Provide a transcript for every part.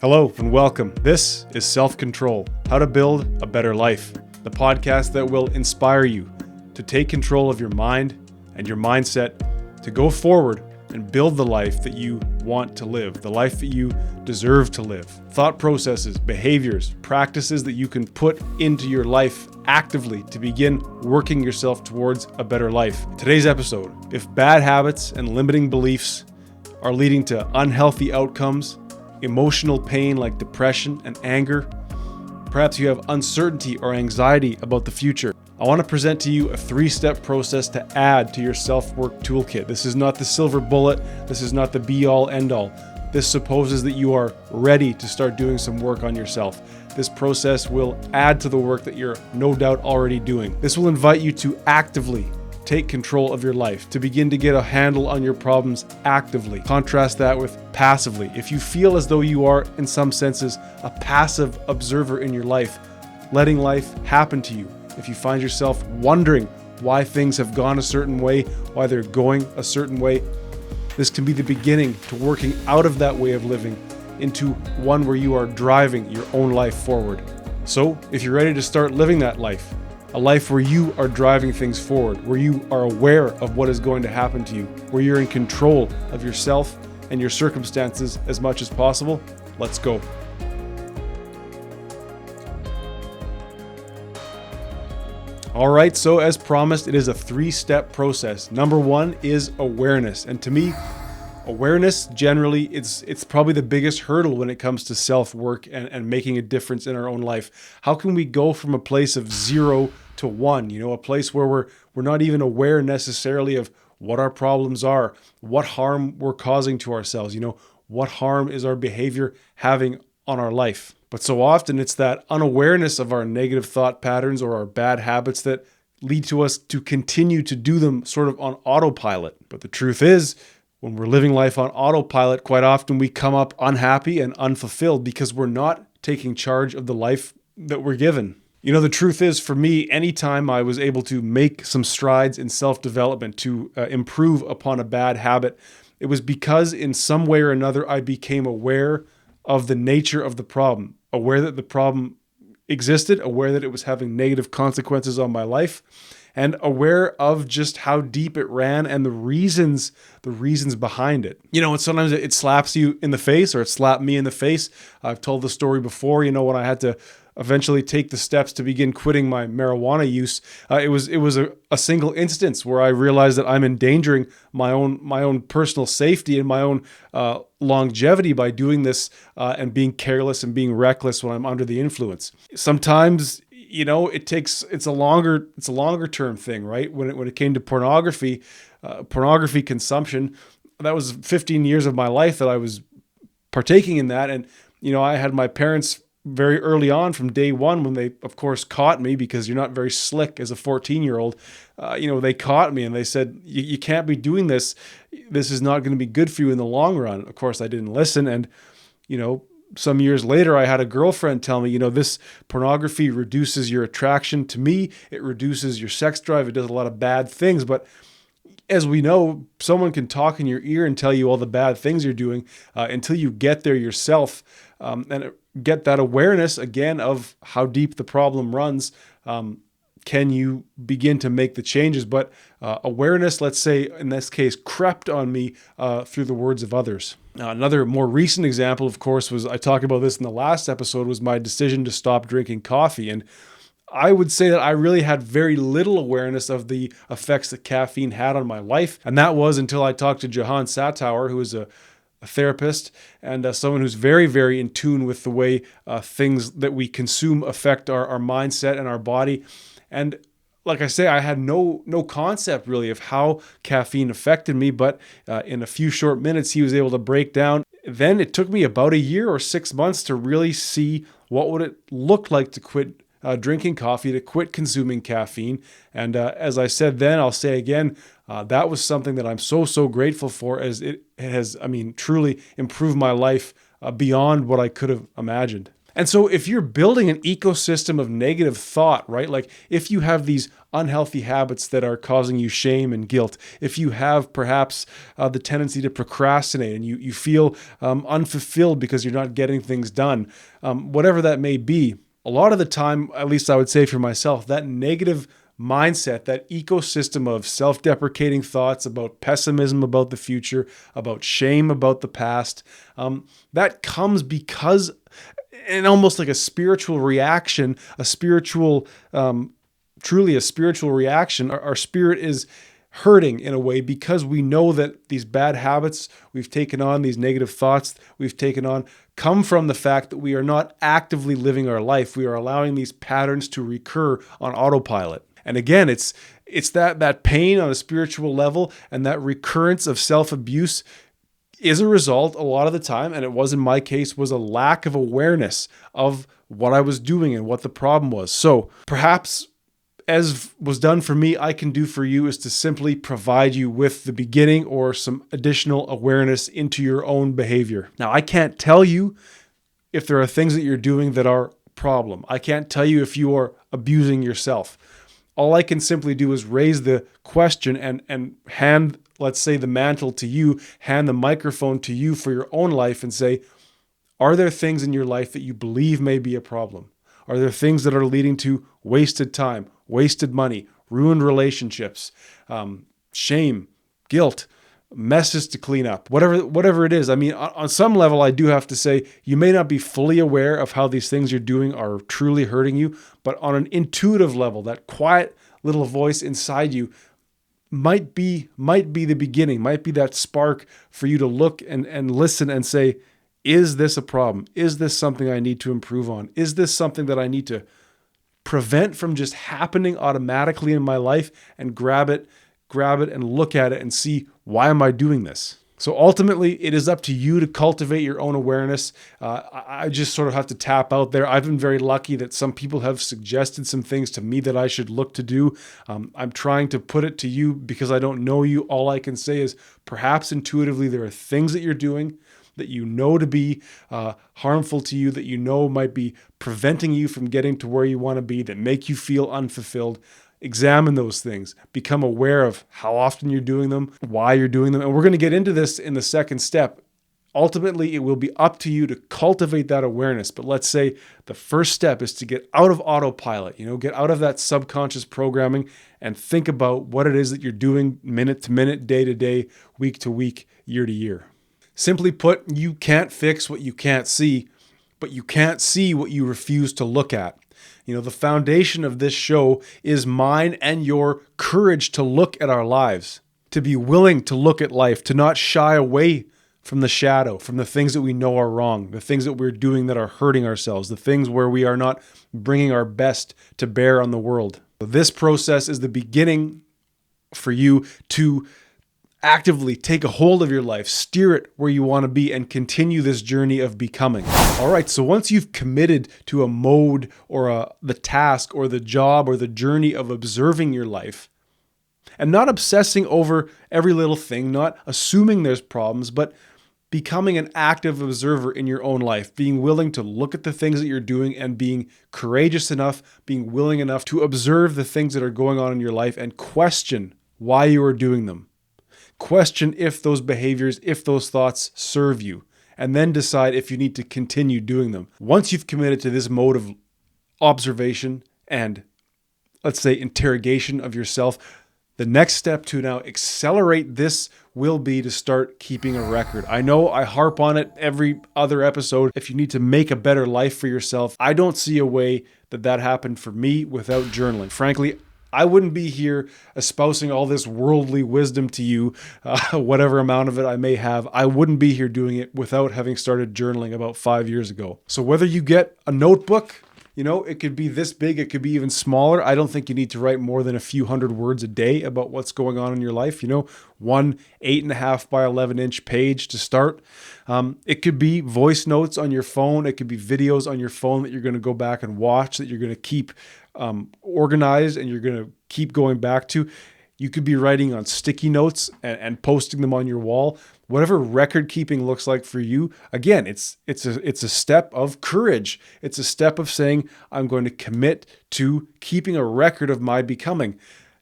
Hello and welcome. This is Self-Control, How to Build a Better Life, the podcast that will inspire you to take control of your mind and your mindset to go forward and build the life that you want to live, the life that you deserve to live. Thought processes, behaviors, practices that you can put into your life actively to begin working yourself towards a better life. Today's episode: if bad habits and limiting beliefs are leading to unhealthy outcomes, emotional pain like depression and anger, perhaps you have uncertainty or anxiety about the future, I want to present to you a 3-step process to add to your self-work toolkit. This is not the silver bullet. This is not the be-all, end-all. This supposes that you are ready to start doing some work on yourself. This process will add to the work that you're no doubt already doing. This will invite you to actively take control of your life, to begin to get a handle on your problems actively. Contrast that with passively. If you feel as though you are, in some senses, a passive observer in your life, letting life happen to you, if you find yourself wondering why things have gone a certain way, why they're going a certain way, this can be the beginning to working out of that way of living into one where you are driving your own life forward. So, if you're ready to start living that life, a life where you are driving things forward, where you are aware of what is going to happen to you, where you're in control of yourself and your circumstances as much as possible, let's go. All right, so as promised, it is a 3-step process. Number 1 is awareness. And to me, awareness generally, it's probably the biggest hurdle when it comes to self-work and making a difference in our own life. How can we go from a place of 0 to 1, a place where we're not even aware necessarily of what our problems are, what harm we're causing to ourselves, what harm is our behavior having on our life? But so often it's that unawareness of our negative thought patterns or our bad habits that lead to us to continue to do them sort of on autopilot. But the truth is, when we're living life on autopilot, quite often we come up unhappy and unfulfilled because we're not taking charge of the life that we're given. The truth is, for me, anytime I was able to make some strides in self-development to improve upon a bad habit, it was because in some way or another I became aware of the nature of the problem, aware that the problem existed, aware that it was having negative consequences on my life, and aware of just how deep it ran and the reasons behind it. And sometimes it slaps you in the face, or it slapped me in the face. I've told the story before, when I had to eventually take the steps to begin quitting my marijuana use. It was a single instance where I realized that I'm endangering my own personal safety and my own longevity by doing this and being careless and being reckless when I'm under the influence. Sometimes it's a longer term thing, right? When it came to pornography consumption, that was 15 years of my life that I was partaking in that. And, I had my parents very early on from day one, when they, of course, caught me, because you're not very slick as a 14-year-old, they caught me and they said, you can't be doing this. This is not going to be good for you in the long run. Of course, I didn't listen. And, some years later, I had a girlfriend tell me, this pornography reduces your attraction to me. It reduces your sex drive. It does a lot of bad things. But as we know, someone can talk in your ear and tell you all the bad things you're doing until you get there yourself and get that awareness again of how deep the problem runs. Can you begin to make the changes? But awareness, let's say in this case, crept on me through the words of others. Another more recent example, of course, I talked about this in the last episode, was my decision to stop drinking coffee. And I would say that I really had very little awareness of the effects that caffeine had on my life. And that was until I talked to Jahan Sattower, who is a therapist and someone who's very, very in tune with the way things that we consume affect our mindset and our body. And like I say, I had no concept really of how caffeine affected me, but in a few short minutes, he was able to break down. Then it took me about a year or 6 months to really see what would it look like to quit drinking coffee, to quit consuming caffeine. And as I said then, I'll say again, that was something that I'm so grateful for, as it has, truly improved my life beyond what I could have imagined. And so if you're building an ecosystem of negative thought, right? Like if you have these unhealthy habits that are causing you shame and guilt, if you have perhaps the tendency to procrastinate and you feel unfulfilled because you're not getting things done, whatever that may be, a lot of the time, at least I would say for myself, that negative mindset, that ecosystem of self-deprecating thoughts about pessimism about the future, about shame about the past, that comes because, and almost like a spiritual reaction, truly a spiritual reaction. Our spirit is hurting in a way because we know that these bad habits we've taken on, these negative thoughts we've taken on, come from the fact that we are not actively living our life. We are allowing these patterns to recur on autopilot. And again, it's that pain on a spiritual level and that recurrence of self-abuse is a result a lot of the time, and it was in my case, was a lack of awareness of what I was doing and what the problem was. So perhaps, as was done for me, I can do for you is to simply provide you with the beginning or some additional awareness into your own behavior. Now, I can't tell you if there are things that you're doing that are a problem. I can't tell you if you are abusing yourself. All I can simply do is raise the question and hand, let's say, the mantle to you, hand the microphone to you for your own life and say, are there things in your life that you believe may be a problem? Are there things that are leading to wasted time, wasted money, ruined relationships, shame, guilt, messes to clean up, whatever it is? I mean, on some level, I do have to say, you may not be fully aware of how these things you're doing are truly hurting you, but on an intuitive level, that quiet little voice inside you might be the beginning, might be that spark for you to look and listen and say, is this a problem? Is this something I need to improve on? Is this something that I need to prevent from just happening automatically in my life, and grab it and look at it and see, why am I doing this? So ultimately, it is up to you to cultivate your own awareness. I just sort of have to tap out there. I've been very lucky that some people have suggested some things to me that I should look to do. I'm trying to put it to you because I don't know you. All I can say is perhaps intuitively there are things that you're doing that you know to be harmful to you, that you know might be preventing you from getting to where you want to be, that make you feel unfulfilled. Examine those things. Become aware of how often you're doing them, why you're doing them. And we're going to get into this in the second step. Ultimately, it will be up to you to cultivate that awareness. But let's say the first step is to get out of autopilot, get out of that subconscious programming and think about what it is that you're doing minute to minute, day to day, week to week, year to year. Simply put, you can't fix what you can't see, but you can't see what you refuse to look at. The foundation of this show is mine and your courage to look at our lives, to be willing to look at life, to not shy away from the shadow, from the things that we know are wrong, the things that we're doing that are hurting ourselves, the things where we are not bringing our best to bear on the world. This process is the beginning for you to actively take a hold of your life, steer it where you want to be, and continue this journey of becoming. All right, so once you've committed to a mode or the task or the job or the journey of observing your life, and not obsessing over every little thing, not assuming there's problems, but becoming an active observer in your own life, being willing to look at the things that you're doing and being courageous enough, being willing enough to observe the things that are going on in your life and question why you are doing them. Question if those behaviors, if those thoughts serve you, and then decide if you need to continue doing them. Once you've committed to this mode of observation and, let's say, interrogation of yourself, the next step to now accelerate this will be to start keeping a record. I know I harp on it every other episode. If you need to make a better life for yourself, I don't see a way that happened for me without journaling. Frankly, I wouldn't be here espousing all this worldly wisdom to you, whatever amount of it I may have. I wouldn't be here doing it without having started journaling about 5 years ago. So whether you get a notebook, it could be this big, it could be even smaller. I don't think you need to write more than a few hundred words a day about what's going on in your life. 1 8.5 by 11-inch page to start. It could be voice notes on your phone. It could be videos on your phone that you're going to go back and watch, that you're going to keep organized and you're going to keep going back to. You could be writing on sticky notes and posting them on your wall. whatever record keeping looks like for you, again, it's a step of courage. It's a step of saying, I'm going to commit to keeping a record of my becoming.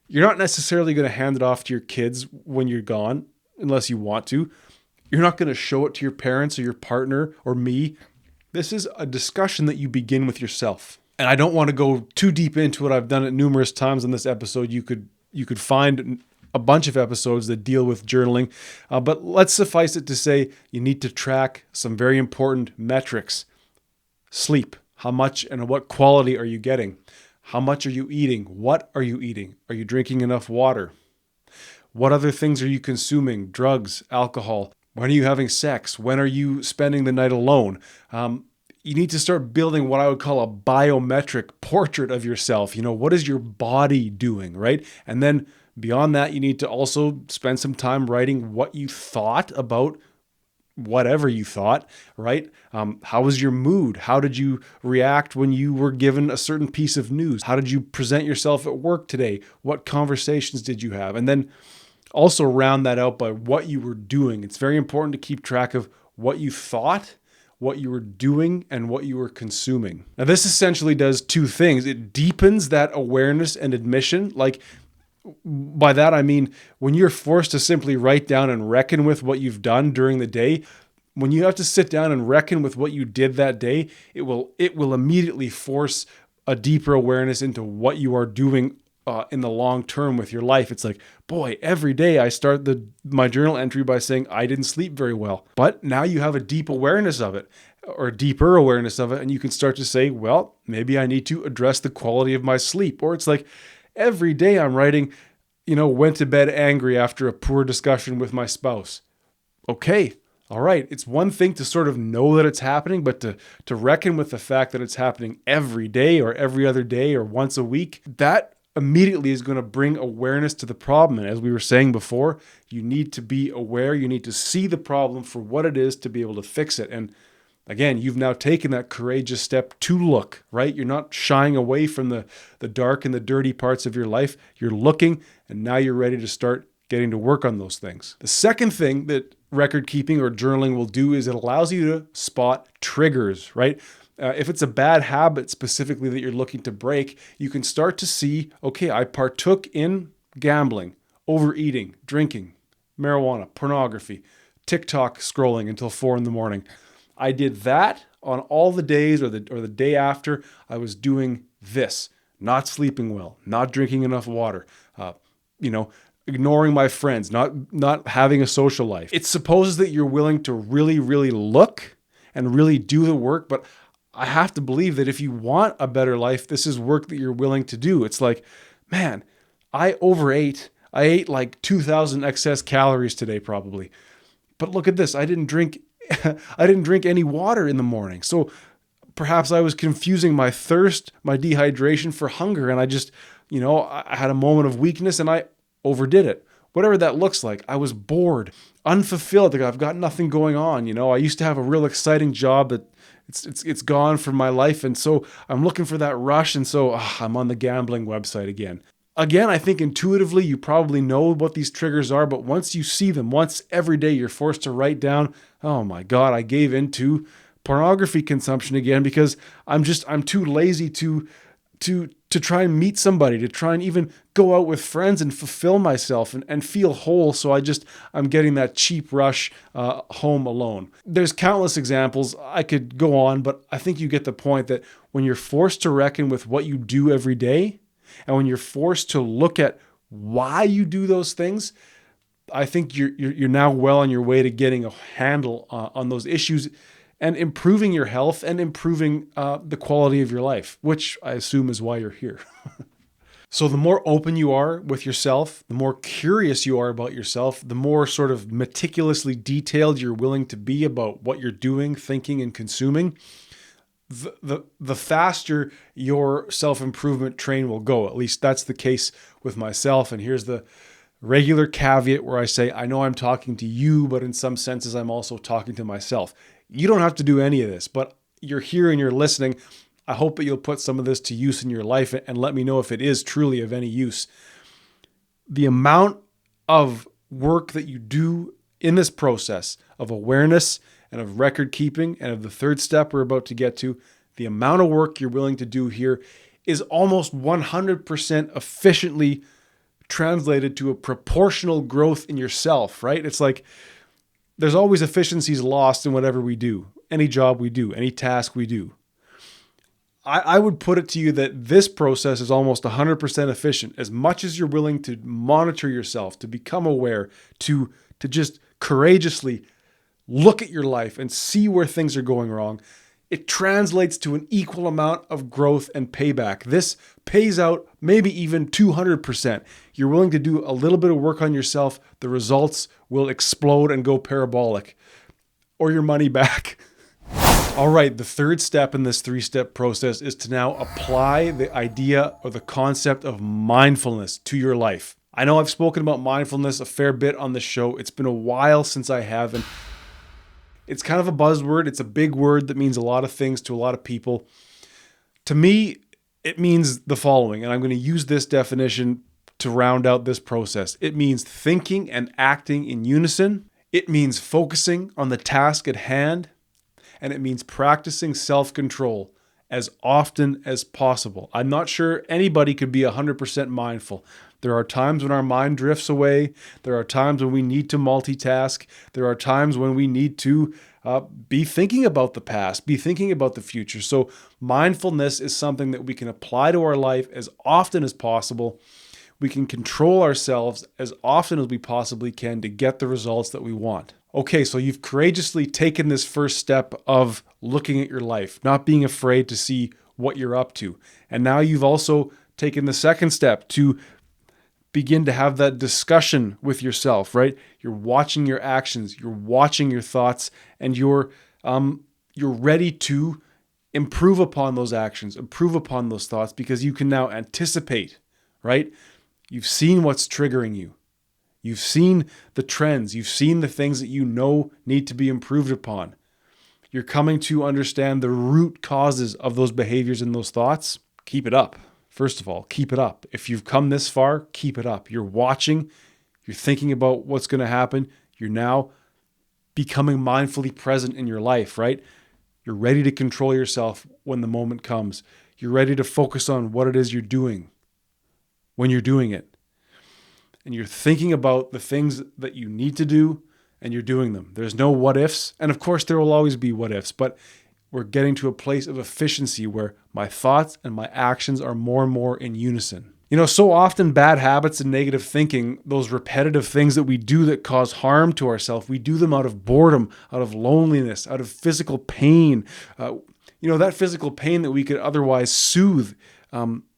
You're not necessarily going to hand it off to your kids when you're gone, unless you want to. You're not going to show it to your parents or your partner or me. This is a discussion that you begin with yourself. And I don't want to go too deep into it. I've done it numerous times in this episode. You could find a bunch of episodes that deal with journaling. But let's suffice it to say you need to track some very important metrics. Sleep. How much and what quality are you getting? How much are you eating? What are you eating? Are you drinking enough water? What other things are you consuming? Drugs, alcohol. When are you having sex? When are you spending the night alone? You need to start building what I would call a biometric portrait of yourself. What is your body doing, right? And then beyond that, you need to also spend some time writing what you thought about whatever you thought, right? How was your mood? How did you react when you were given a certain piece of news? How did you present yourself at work today? What conversations did you have? And then also round that out by what you were doing. It's very important to keep track of what you thought, what you were doing, and what you were consuming. Now, this essentially does two things. It deepens that awareness and admission. Like, by that, I mean, when you're forced to simply write down and reckon with what you've done during the day, when you have to sit down and reckon with what you did that day, it will immediately force a deeper awareness into what you are doing in the long term with your life. It's like, boy, every day I start my journal entry by saying I didn't sleep very well. But now you have a deep awareness of it, or deeper awareness of it, and you can start to say, well, maybe I need to address the quality of my sleep. Or it's like, every day I'm writing, went to bed angry after a poor discussion with my spouse. Okay, all right. It's one thing to sort of know that it's happening, but to reckon with the fact that it's happening every day or every other day or once a week, that immediately is going to bring awareness to the problem. And as we were saying before, you need to be aware. You need to see the problem for what it is to be able to fix it. And again, you've now taken that courageous step to look, right? You're not shying away from the dark and the dirty parts of your life. You're looking, and now you're ready to start getting to work on those things. The second thing that record keeping or journaling will do is it allows you to spot triggers, right? If it's a bad habit specifically that you're looking to break, you can start to see, okay, I partook in gambling, overeating, drinking, marijuana, pornography, TikTok scrolling until 4 a.m. I did that on all the days or the day after I was doing this, not sleeping well, not drinking enough water, ignoring my friends, not having a social life. It supposes that you're willing to really, really look and really do the work, but I have to believe that if you want a better life, this is work that you're willing to do. It's like, man, I overate. I ate like 2,000 excess calories today probably. But look at this. I didn't drink any water in the morning. So perhaps I was confusing my thirst, my dehydration for hunger. And I just, I had a moment of weakness and I overdid it. Whatever that looks like. I was bored, unfulfilled. Like I've got nothing going on. I used to have a real exciting job that it's gone from my life. And so I'm looking for that rush. And so I'm on the gambling website again. Again, I think intuitively you probably know what these triggers are, but once you see them, once every day you're forced to write down, oh my God, I gave into pornography consumption again because I'm too lazy to try and meet somebody, to try and even go out with friends and fulfill myself and feel whole. So I'm getting that cheap rush home alone. There's countless examples. I could go on, but I think you get the point that when you're forced to reckon with what you do every day, and when you're forced to look at why you do those things, I think you're now well on your way to getting a handle on those issues and improving your health and improving the quality of your life, which I assume is why you're here. So the more open you are with yourself, the more curious you are about yourself, the more sort of meticulously detailed you're willing to be about what you're doing, thinking, and consuming, the faster your self-improvement train will go. At least that's the case with myself. And here's the regular caveat where I say, I know I'm talking to you, but in some senses, I'm also talking to myself. You don't have to do any of this, but you're here and you're listening. I hope that you'll put some of this to use in your life and let me know if it is truly of any use. The amount of work that you do in this process of awareness and of record keeping and of the third step we're about to get to, the amount of work you're willing to do here is almost 100% efficiently translated to a proportional growth in yourself, right? It's like there's always efficiencies lost in whatever we do, any job we do, any task we do. I would put it to you that this process is almost 100% efficient. As much as you're willing to monitor yourself, to become aware, to just courageously look at your life and see where things are going wrong, it translates to an equal amount of growth and payback. This pays out maybe even 200%. You're willing to do a little bit of work on yourself, the results will explode and go parabolic, or your money back. All right, the third step in this three-step process is to now apply the idea or the concept of mindfulness to your life. I know I've spoken about mindfulness a fair bit on the show. It's been a while since I have, and it's kind of a buzzword. It's a big word that means a lot of things to a lot of people. To me, it means the following, and I'm going to use this definition to round out this process. It means thinking and acting in unison. It means focusing on the task at hand. And it means practicing self-control as often as possible. I'm not sure anybody could be 100% mindful. There are times when our mind drifts away. There are times when we need to multitask. There are times when we need to be thinking about the past, be thinking about the future. So mindfulness is something that we can apply to our life as often as possible. We can control ourselves as often as we possibly can to get the results that we want. Okay, so you've courageously taken this first step of looking at your life, not being afraid to see what you're up to. And now you've also taken the second step to begin to have that discussion with yourself, right? You're watching your actions, you're watching your thoughts, and you're ready to improve upon those actions, improve upon those thoughts, because you can now anticipate, right? You've seen what's triggering you. You've seen the trends. You've seen the things that you know need to be improved upon. You're coming to understand the root causes of those behaviors and those thoughts. Keep it up. First of all, keep it up. If you've come this far, keep it up. You're watching. You're thinking about what's going to happen. You're now becoming mindfully present in your life, right? You're ready to control yourself when the moment comes. You're ready to focus on what it is you're doing when you're doing it. And you're thinking about the things that you need to do, and you're doing them. There's no what ifs. And of course, there will always be what ifs, but we're getting to a place of efficiency where my thoughts and my actions are more and more in unison. You know, so often bad habits and negative thinking, those repetitive things that we do that cause harm to ourselves, we do them out of boredom, out of loneliness, out of physical pain. That physical pain that we could otherwise soothe,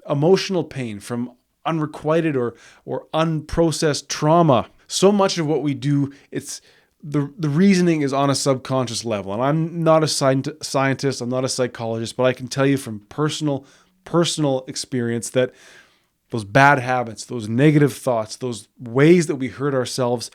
emotional pain from unrequited or unprocessed trauma. So much of what we do, it's the reasoning is on a subconscious level. And I'm not a scientist, I'm not a psychologist, but I can tell you from personal experience that those bad habits, those negative thoughts, those ways that we hurt ourselves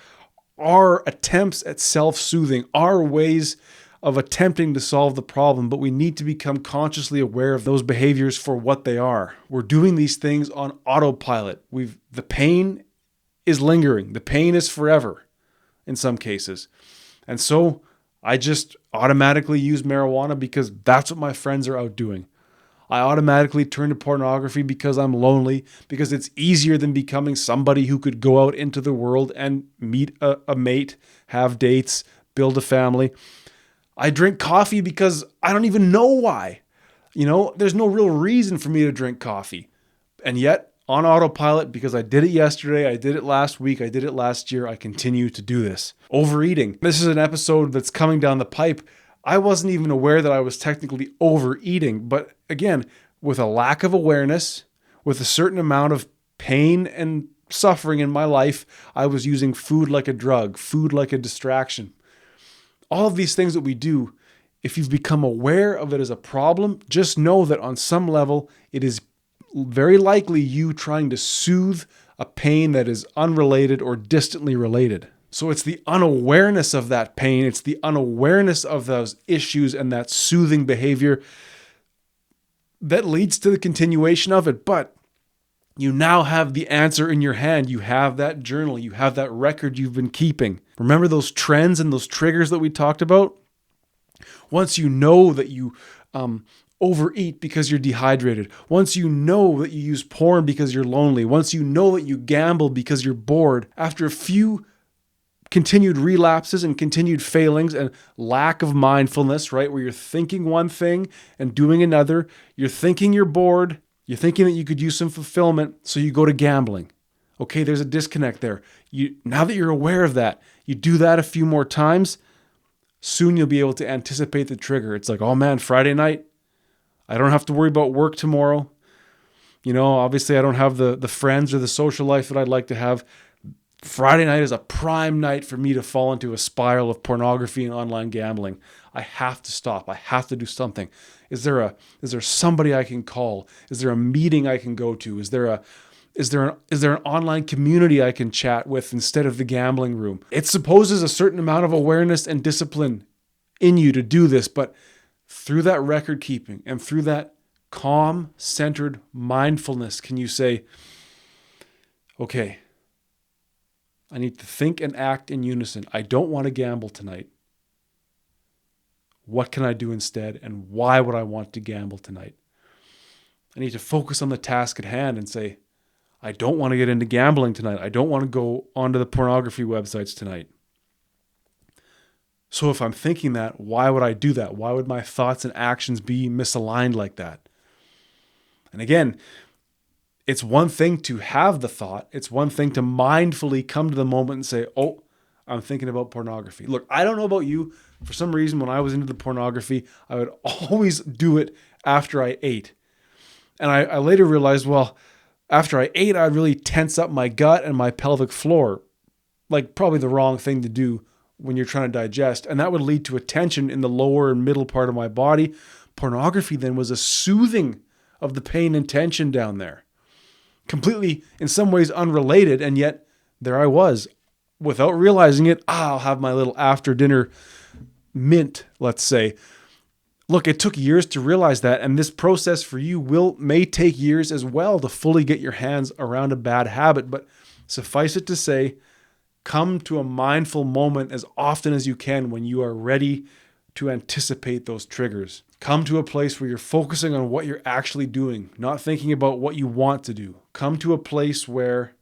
are attempts at self-soothing, are ways of attempting to solve the problem, but we need to become consciously aware of those behaviors for what they are. We're doing these things on autopilot. The pain is lingering. The pain is forever in some cases. And so I just automatically use marijuana because that's what my friends are out doing. I automatically turn to pornography because I'm lonely, because it's easier than becoming somebody who could go out into the world and meet a mate, have dates, build a family. I drink coffee because I don't even know why. There's no real reason for me to drink coffee. And yet, on autopilot, because I did it yesterday, I did it last week, I did it last year, I continue to do this. Overeating. This is an episode that's coming down the pipe. I wasn't even aware that I was technically overeating. But again, with a lack of awareness, with a certain amount of pain and suffering in my life, I was using food like a drug, food like a distraction. All of these things that we do, if you've become aware of it as a problem, just know that on some level, it is very likely you trying to soothe a pain that is unrelated or distantly related. So it's the unawareness of that pain, it's the unawareness of those issues and that soothing behavior that leads to the continuation of it. But You now have the answer in your hand. You have that journal. You have that record you've been keeping. Remember those trends and those triggers that we talked about? Once you know that you overeat because you're dehydrated, once you know that you use porn because you're lonely, once you know that you gamble because you're bored, after a few continued relapses and continued failings and lack of mindfulness, right? Where you're thinking one thing and doing another, you're thinking you're bored, you're thinking that you could use some fulfillment, so you go to gambling. Okay, there's a disconnect there. Now that you're aware of that, you do that a few more times, soon you'll be able to anticipate the trigger. It's like, oh man, Friday night, I don't have to worry about work tomorrow. Obviously I don't have the friends or the social life that I'd like to have. Friday night is a prime night for me to fall into a spiral of pornography and online gambling. I have to stop. I have to do something. Is there somebody I can call? Is there a meeting I can go to? Is there an online community I can chat with instead of the gambling room? It supposes a certain amount of awareness and discipline in you to do this, but through that record keeping and through that calm, centered mindfulness, can you say, okay, I need to think and act in unison. I don't want to gamble tonight. What can I do instead? And why would I want to gamble tonight? I need to focus on the task at hand and say, I don't want to get into gambling tonight. I don't want to go onto the pornography websites tonight. So if I'm thinking that, why would I do that? Why would my thoughts and actions be misaligned like that? And again, it's one thing to have the thought. It's one thing to mindfully come to the moment and say, oh, I'm thinking about pornography. Look, I don't know about you. For some reason, when I was into the pornography, I would always do it after I ate. And I later realized, well, after I ate, I'd really tense up my gut and my pelvic floor. Like probably the wrong thing to do when you're trying to digest. And that would lead to a tension in the lower and middle part of my body. Pornography then was a soothing of the pain and tension down there. Completely, in some ways, unrelated, and yet there I was. Without realizing it, I'll have my little after-dinner mint, let's say. Look, it took years to realize that, and this process for you may take years as well to fully get your hands around a bad habit, but suffice it to say, come to a mindful moment as often as you can when you are ready to anticipate those triggers. Come to a place where you're focusing on what you're actually doing, not thinking about what you want to do. Come to a place where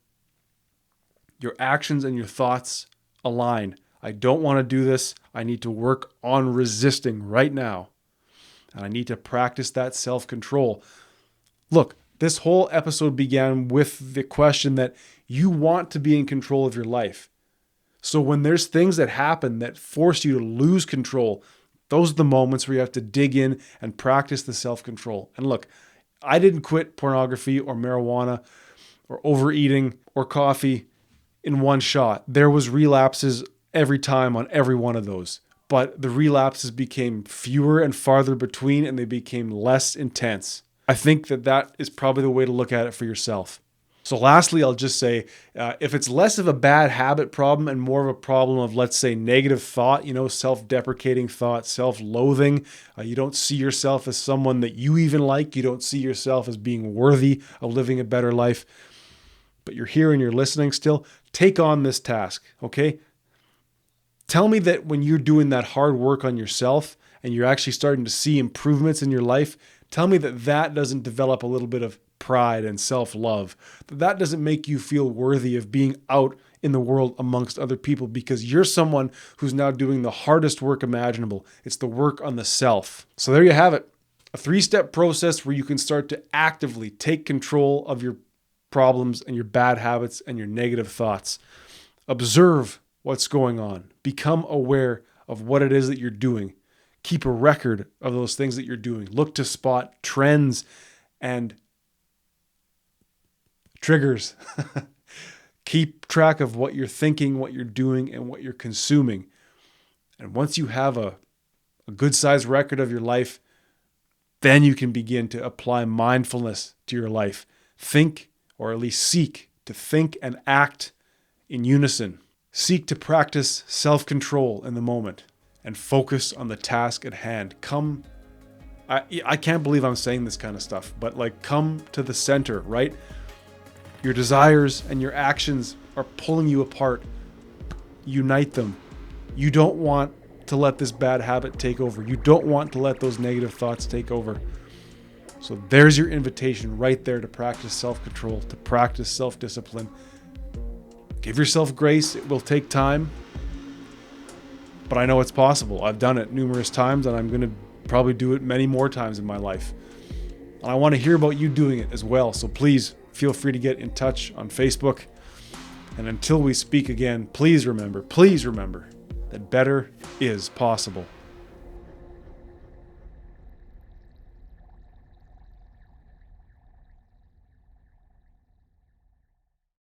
your actions and your thoughts align. I don't want to do this. I need to work on resisting right now. And I need to practice that self-control. Look, this whole episode began with the question that you want to be in control of your life. So when there's things that happen that force you to lose control, those are the moments where you have to dig in and practice the self-control. And look, I didn't quit pornography or marijuana or overeating or coffee in one shot. There was relapses every time on every one of those. But the relapses became fewer and farther between, and they became less intense. I think that is probably the way to look at it for yourself. So lastly, I'll just say, if it's less of a bad habit problem and more of a problem of, let's say, negative thought, self-deprecating thought, self-loathing, you don't see yourself as someone that you even like, you don't see yourself as being worthy of living a better life, but you're here and you're listening still, take on this task, okay? Tell me that when you're doing that hard work on yourself and you're actually starting to see improvements in your life, tell me that doesn't develop a little bit of pride and self-love. That doesn't make you feel worthy of being out in the world amongst other people because you're someone who's now doing the hardest work imaginable. It's the work on the self. So there you have it. A 3-step process where you can start to actively take control of your problems and your bad habits and your negative thoughts. Observe what's going on. Become aware of what it is that you're doing. Keep a record of those things that you're doing. Look to spot trends and triggers. Keep track of what you're thinking, what you're doing, and what you're consuming. And once you have a good sized record of your life, then you can begin to apply mindfulness to your life. Think, or at least seek to think and act in unison. Seek to practice self-control in the moment and focus on the task at hand. I can't believe I'm saying this kind of stuff, but come to the center, right? Your desires and your actions are pulling you apart. Unite them. You don't want to let this bad habit take over. You don't want to let those negative thoughts take over. So there's your invitation right there to practice self-control, to practice self-discipline. Give yourself grace. It will take time, but I know it's possible. I've done it numerous times, and I'm going to probably do it many more times in my life. And I want to hear about you doing it as well. So please feel free to get in touch on Facebook. And until we speak again, please remember that better is possible.